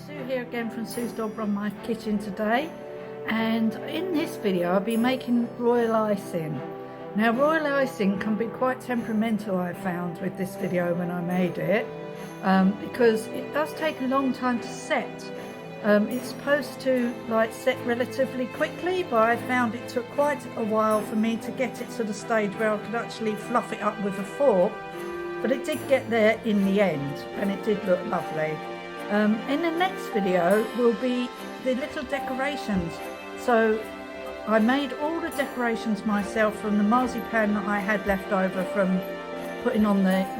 Sue here again from Sue's Dolbrodmaeth kitchen today, and in this video I'll be making royal icing. Now royal icing can be quite temperamental, I found, with this video when I made it, because it does take a long time to set. It's supposed to set relatively quickly, but I found it took quite a while for me to get it to the stage where I could actually fluff it up with a fork, but it did get there in the end and it did look lovely. In the next video will be the little decorations. So I made all the decorations myself from the marzipan that I had left over from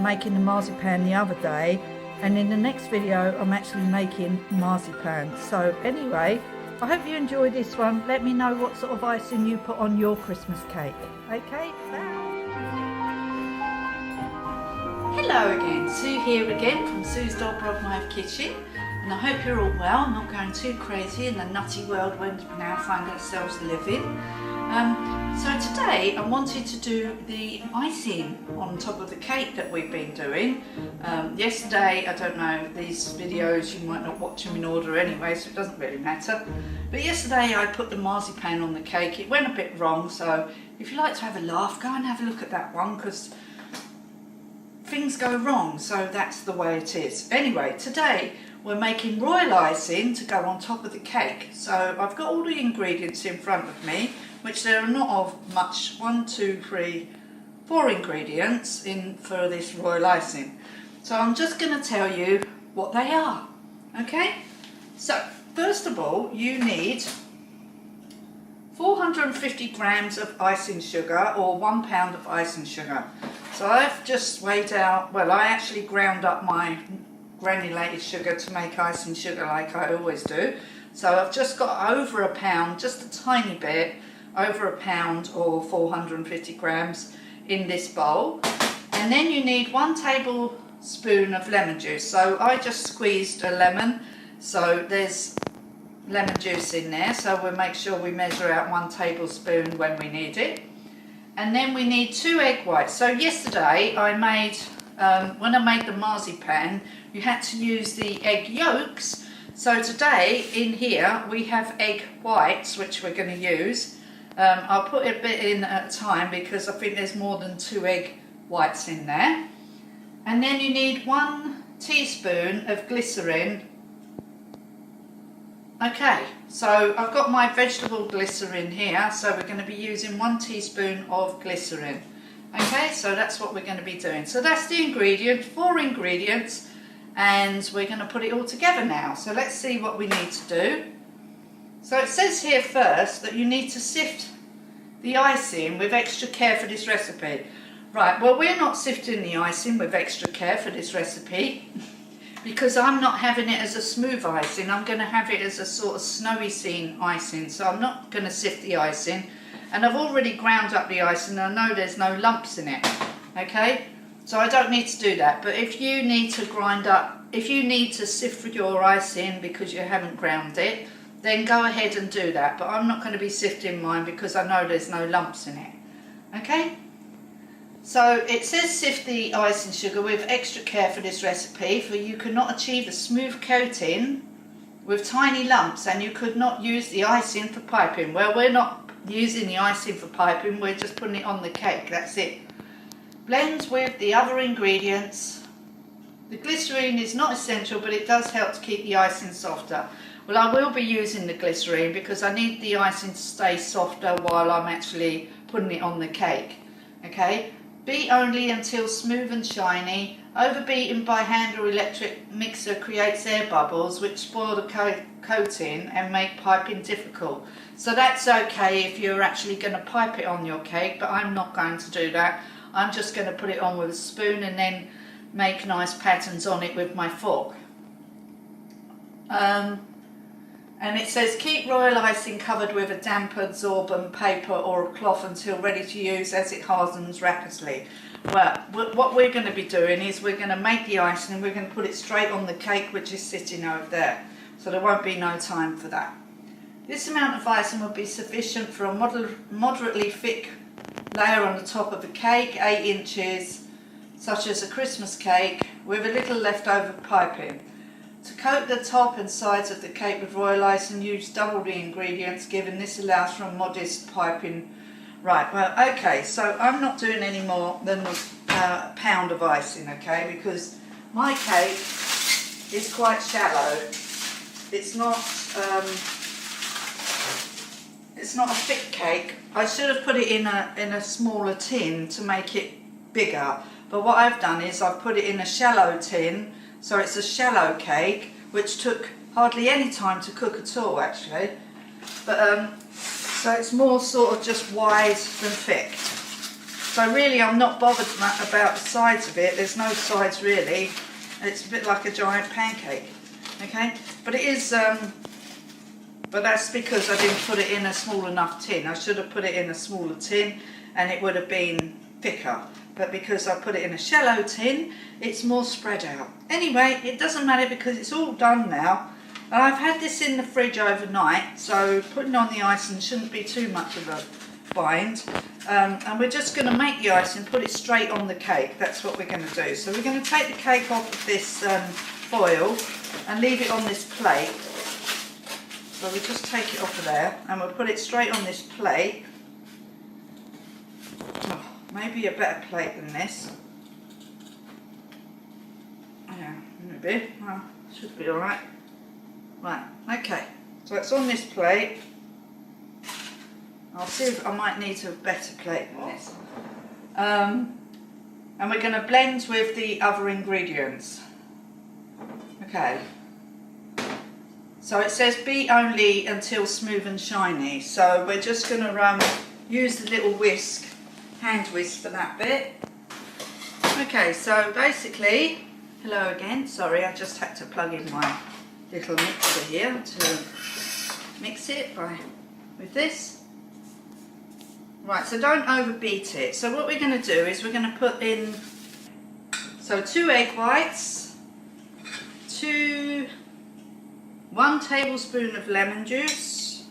making the marzipan the other day, and in the next video I'm actually making marzipan. So anyway, I hope you enjoy this one. Let me know what sort of icing you put on your Christmas cake. Okay, bye. Hello again, Sue here again from Sue's Dolbrodmaeth kitchen, and I hope you're all well, not going too crazy in the nutty world we now find ourselves living. So today I wanted to do the icing on top of the cake that we've been doing. Yesterday, I don't know, these videos you might not watch them in order anyway, so it doesn't really matter. But yesterday I put the marzipan on the cake. It went a bit wrong, so if you like to have a laugh, go and have a look at that one, because things go wrong, so that's the way it is. Anyway, today we're making royal icing to go on top of the cake. So I've got all the ingredients in front of me, which there are not of much. 1, 2, 3, 4 ingredients in for this royal icing. So I'm just going to tell you what they are. Okay? So first of all, you need 450 grams of icing sugar, or 1 pound of icing sugar. So I've just weighed out, well, I actually ground up my granulated sugar to make icing sugar like I always do. So I've just got over a pound, just a tiny bit, over a pound or 450 grams in this bowl. And then you need 1 tablespoon of lemon juice. So I just squeezed a lemon, so there's lemon juice in there. So we'll make sure we measure out 1 tablespoon when we need it. And then we need 2 egg whites. So yesterday I made, when I made the marzipan, you had to use the egg yolks. So today in here we have egg whites, which we're going to use. I'll put a bit in at a time because I think there's more than 2 egg whites in there. And then you need 1 teaspoon of glycerin. Okay, so I've got my vegetable glycerin here, so we're going to be using 1 teaspoon of glycerin. Okay, so that's what we're going to be doing. So that's the ingredient, 4 ingredients, and we're going to put it all together now. So let's see what we need to do. So it says here first that you need to sift the icing with extra care for this recipe. Right, well, we're not sifting the icing with extra care for this recipe because I'm not having it as a smooth icing. I'm going to have it as a sort of snowy scene icing. So I'm not going to sift the icing. And I've already ground up the icing and I know there's no lumps in it. Okay, so I don't need to do that. But if you need to if you need to sift your icing because you haven't ground it, then go ahead and do that. But I'm not going to be sifting mine because I know there's no lumps in it. Okay? So it says sift the icing sugar with extra care for this recipe, for you cannot achieve a smooth coating with tiny lumps, and you could not use the icing for piping. Well, we're not using the icing for piping, we're just putting it on the cake, that's it. Blend with the other ingredients. The glycerine is not essential, but it does help to keep the icing softer. Well, I will be using the glycerine because I need the icing to stay softer while I'm actually putting it on the cake. Okay? Beat only until smooth and shiny. Overbeating by hand or electric mixer creates air bubbles which spoil the coating and make piping difficult. So that's okay if you're actually going to pipe it on your cake, but I'm not going to do that. I'm just going to put it on with a spoon and then make nice patterns on it with my fork. And it says keep royal icing covered with a damp absorbent paper or a cloth until ready to use as it hardens rapidly. Well, what we're going to be doing is we're going to make the icing and we're going to put it straight on the cake, which is sitting over there. So there won't be no time for that. This amount of icing will be sufficient for a moderately thick layer on the top of the cake, 8 inches, such as a Christmas cake, with a little leftover piping. To coat the top and sides of the cake with royal icing, use double the ingredients given. This allows for a modest piping. Right, well, okay, so I'm not doing any more than a pound of icing, okay, because my cake is quite shallow. It's not a thick cake. I should have put it in a smaller tin to make it bigger, but what I've done is I've put it in a shallow tin, so it's a shallow cake, which took hardly any time to cook at all, actually. But so it's more sort of just wide than thick. So really I'm not bothered about the sides of it. There's no sides really. It's a bit like a giant pancake. Okay, but it is, but that's because I didn't put it in a small enough tin. I should have put it in a smaller tin and it would have been thicker. But because I put it in a shallow tin, it's more spread out. Anyway, it doesn't matter because it's all done now. And I've had this in the fridge overnight, so putting on the icing shouldn't be too much of a bind. And we're just going to make the icing, put it straight on the cake. That's what we're going to do. So we're going to take the cake off of this foil and leave it on this plate. So we just take it off of there and we'll put it straight on this plate. Oh, maybe a better plate than this. Yeah, maybe. Well, should be alright. Right, okay. So it's on this plate. I'll see if I might need a better plate than this. And we're going to blend with the other ingredients. Okay. So it says beat only until smooth and shiny. So we're just going to use the little whisk, hand whisk for that bit. Okay, so basically, hello again. Sorry, I just had to plug in my little mixer here to mix it with this. Right, so don't overbeat it. So what we're going to do is we're going to put in, so 2 egg whites, 1 tablespoon of lemon juice,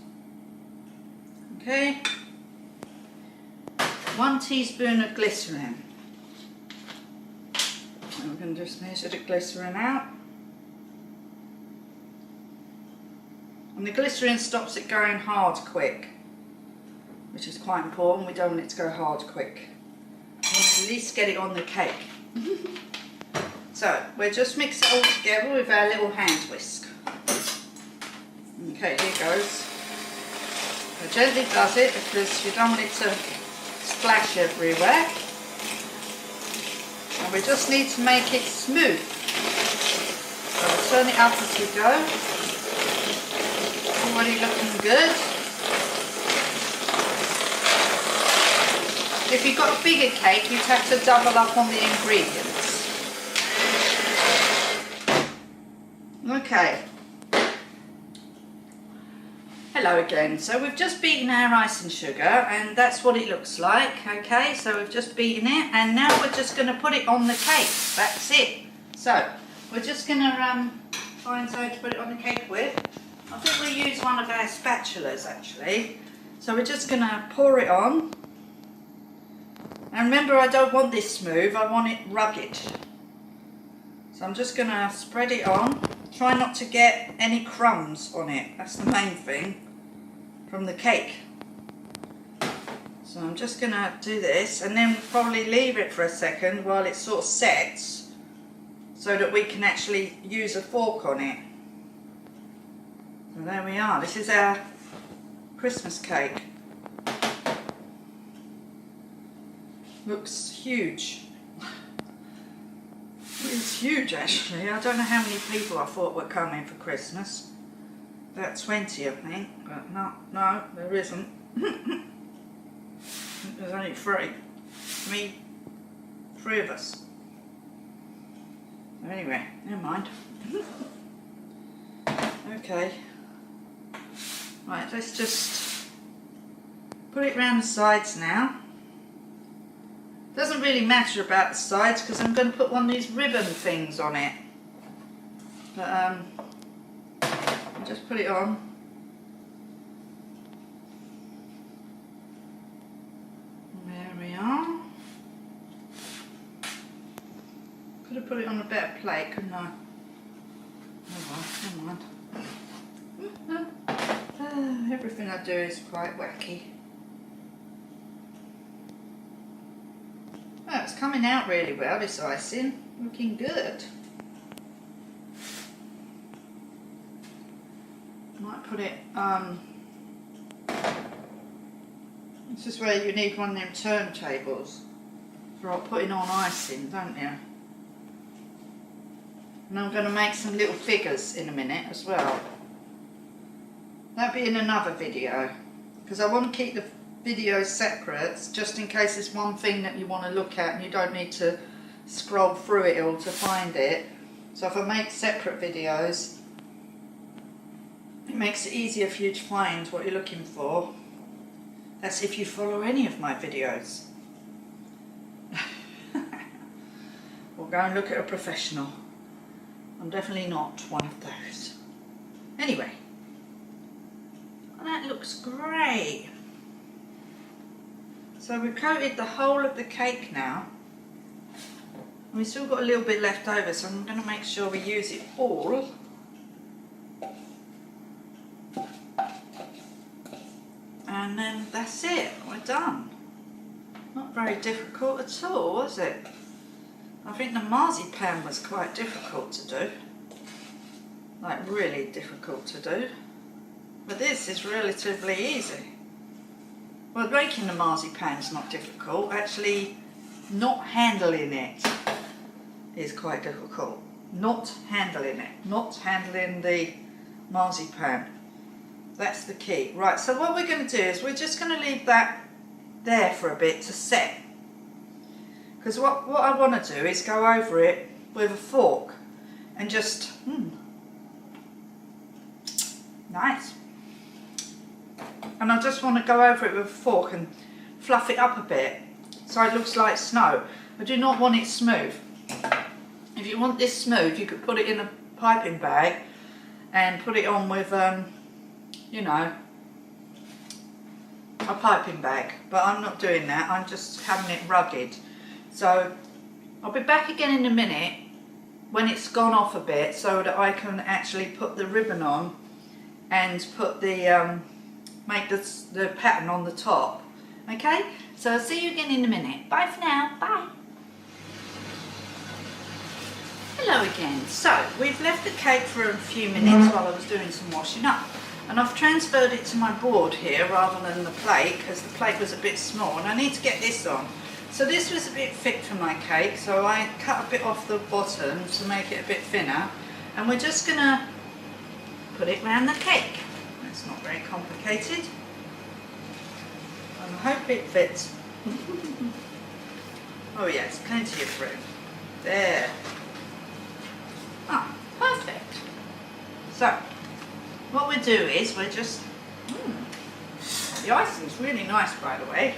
okay, 1 teaspoon of glycerin. And we're going to just measure the glycerin out. And the glycerin stops it going hard quick, which is quite important. We don't want it to go hard quick. We want to at least get it on the cake. So we'll just mix it all together with our little hand whisk. Okay, here goes. I gently does it because you don't want it to splash everywhere. And we just need to make it smooth. So we'll turn it up as we go. Already looking good. If you've got a bigger cake, you'd have to double up on the ingredients. Okay. Hello again. So we've just beaten our icing sugar and that's what it looks like. Okay, so we've just beaten it and now we're just going to put it on the cake. That's it. So we're just going to find something to put it on the cake with. I think we'll use one of our spatulas actually. So we're just going to pour it on. And remember, I don't want this smooth, I want it rugged. So I'm just going to spread it on. Try not to get any crumbs on it, that's the main thing, from the cake. So I'm just going to do this and then probably leave it for a second while it sort of sets so that we can actually use a fork on it. So there we are, this is our Christmas cake. Looks huge. It's huge actually. I don't know how many people I thought were coming for Christmas. About 20 I think, but no, there isn't. There's only 3. Me, 3 of us. So anyway, never mind. Okay. Right, let's just put it round the sides now. Doesn't really matter about the sides because I'm going to put one of these ribbon things on it. But I'll just put it on. There we are. Could have put it on a better plate, couldn't I? Come on. Everything I do is quite wacky. Oh, it's coming out really well, this icing. Looking good. Might put it, this is where you need one of them turntables for putting on icing, don't you? And I'm going to make some little figures in a minute as well. That'll be in another video, because I want to keep the videos separate, just in case there's one thing that you want to look at and you don't need to scroll through it all to find it. So if I make separate videos, it makes it easier for you to find what you're looking for. That's if you follow any of my videos. Or go and look at a professional. I'm definitely not one of those. Anyway, that looks great. So we've coated the whole of the cake now. And we've still got a little bit left over, so I'm going to make sure we use it all. And then that's it, we're done. Not very difficult at all, was it? I think the marzipan was quite difficult to do. Like really difficult to do. But this is relatively easy. Well, making the marzipan's not difficult. Actually, not handling it is quite difficult. Not handling it. Not handling the marzipan. That's the key. Right, so what we're going to do is we're just going to leave that there for a bit to set. Because what I want to do is go over it with a fork and just, nice. And I just want to go over it with a fork and fluff it up a bit so it looks like snow. I do not want it smooth. If you want this smooth, you could put it in a piping bag and put it on with, you know, a piping bag. But I'm not doing that, I'm just having it rugged. So I'll be back again in a minute when it's gone off a bit so that I can actually put the ribbon on and put the make the pattern on the top. Okay, so I'll see you again in a minute. Bye for now. Bye. Hello again. So we've left the cake for a few minutes while I was doing some washing up, and I've transferred it to my board here rather than the plate because the plate was a bit small and I need to get this on. So this was a bit thick for my cake, so I cut a bit off the bottom to make it a bit thinner, and we're just going to put it around the cake. It's not very complicated, and I hope it fits. Oh yes, plenty of room. There. Ah, perfect. So, what we do is we're just, the icing is really nice, by the way.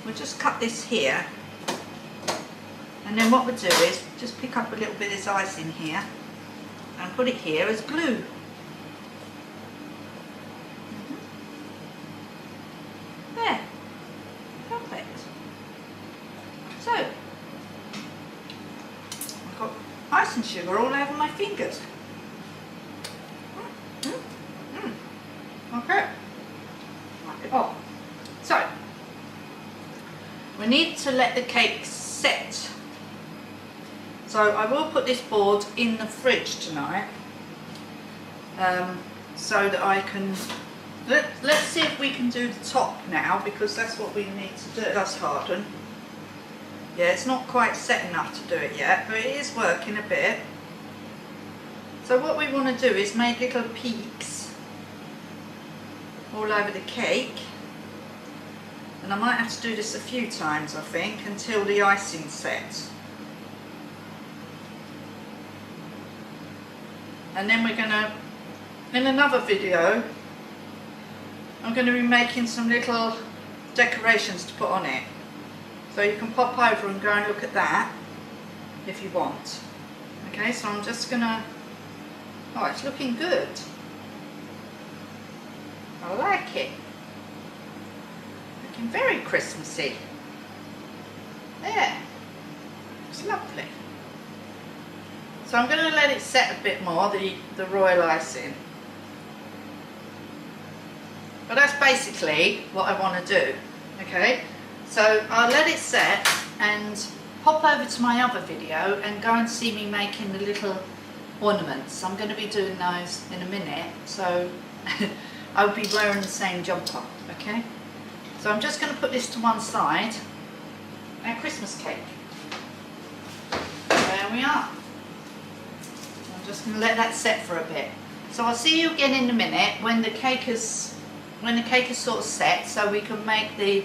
We'll just cut this here, and then what we'll do is just pick up a little bit of this icing here and put it here as glue. There, perfect. So, I've got icing sugar all over my fingers. Okay, wipe it off. So, we need to let the cake set. So I will put this board in the fridge tonight, so that I can, let's see if we can do the top now, because that's what we need to do. It does harden. Yeah, it's not quite set enough to do it yet, but it is working a bit. So what we want to do is make little peaks all over the cake. And I might have to do this a few times, I think, until the icing sets. And then we're going to, in another video, I'm going to be making some little decorations to put on it. So you can pop over and go and look at that if you want. Okay, so I'm just going to, oh, it's looking good. I like it. Very Christmassy. There. It's lovely. So I'm going to let it set a bit more, the royal icing. But that's basically what I want to do, okay? So I'll let it set and pop over to my other video and go and see me making the little ornaments. I'm going to be doing those in a minute, so I'll be wearing the same jumper, okay? So I'm just going to put this to one side. Our Christmas cake. There we are. I'm just going to let that set for a bit. So I'll see you again in a minute when the cake is sort of set, so we can make the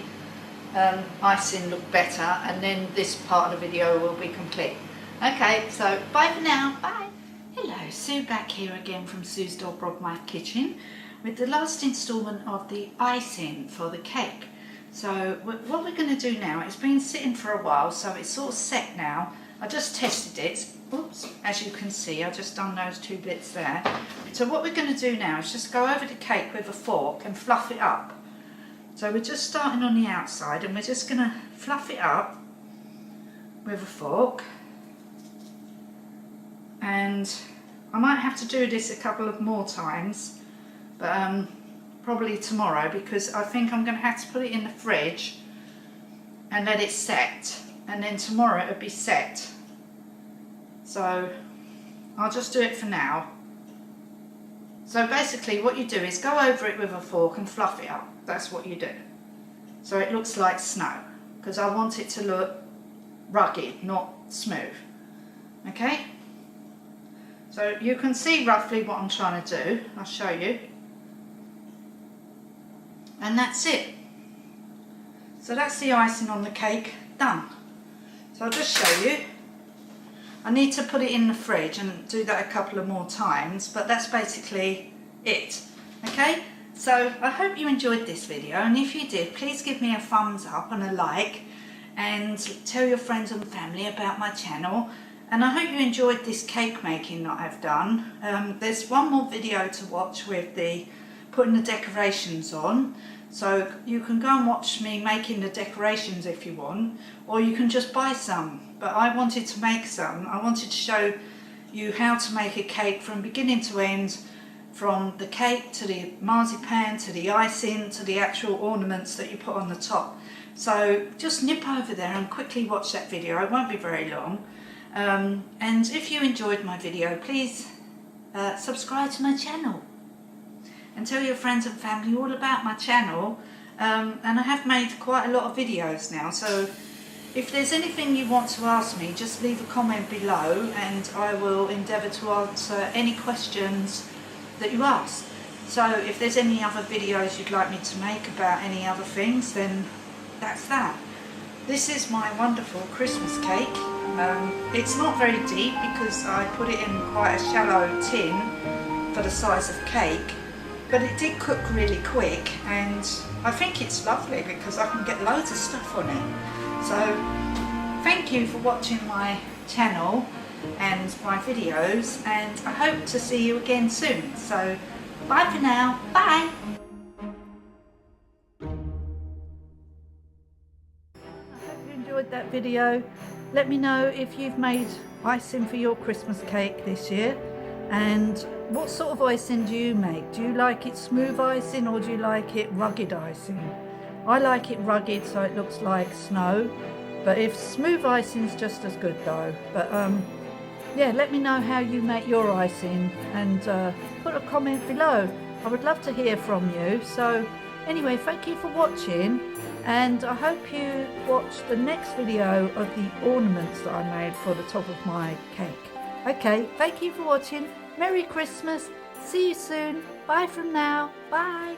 icing look better, and then this part of the video will be complete. Okay, so bye for now. Bye. Hello, Sue back here again from Sue's Dolbrodmaeth kitchen with the last instalment of the icing for the cake. So what we're going to do now, it's been sitting for a while, so it's sort of set now. I just tested it. Oops, as you can see, I've just done those two bits there. So what we're going to do now is just go over the cake with a fork and fluff it up. So we're just starting on the outside and we're just going to fluff it up with a fork. And I might have to do this a couple of more times, but probably tomorrow, because I think I'm going to have to put it in the fridge and let it set, and then tomorrow it'll be set. So I'll just do it for now. So basically what you do is go over it with a fork and fluff it up. That's what you do. So it looks like snow, because I want it to look rugged, not smooth. Okay? So you can see roughly what I'm trying to do. I'll show you. And that's it. So that's the icing on the cake done. So I'll just show you. I need to put it in the fridge and do that a couple of more times, but that's basically it. Okay, so I hope you enjoyed this video, and if you did, please give me a thumbs up and a like, and tell your friends and family about my channel. And I hope you enjoyed this cake making that I've done. There's one more video to watch with the putting the decorations on, so you can go and watch me making the decorations if you want, or you can just buy some. But I wanted to make some. I wanted to show you how to make a cake from beginning to end, from the cake to the marzipan to the icing to the actual ornaments that you put on the top. So just nip over there and quickly watch that video. It won't be very long. And if you enjoyed my video, please subscribe to my channel and tell your friends and family all about my channel. And I have made quite a lot of videos now, so if there's anything you want to ask me, just leave a comment below and I will endeavour to answer any questions that you ask. So if there's any other videos you'd like me to make about any other things, then that's that. This is my wonderful Christmas cake. It's not very deep because I put it in quite a shallow tin for the size of cake, but it did cook really quick, and I think it's lovely because I can get loads of stuff on it. So thank you for watching my channel and my videos, and I hope to see you again soon. So bye for now. Bye. I hope you enjoyed that video. Let me know if you've made icing for your Christmas cake this year, and what sort of icing do you make? Do you like it smooth icing or do you like it rugged icing? I like it rugged so it looks like snow, but if smooth icing's just as good though. But yeah, let me know how you make your icing, and put a comment below. I would love to hear from you. So anyway, thank you for watching, and I hope you watch the next video of the ornaments that I made for the top of my cake. Okay, thank you for watching. Merry Christmas. See you soon. Bye from now. Bye.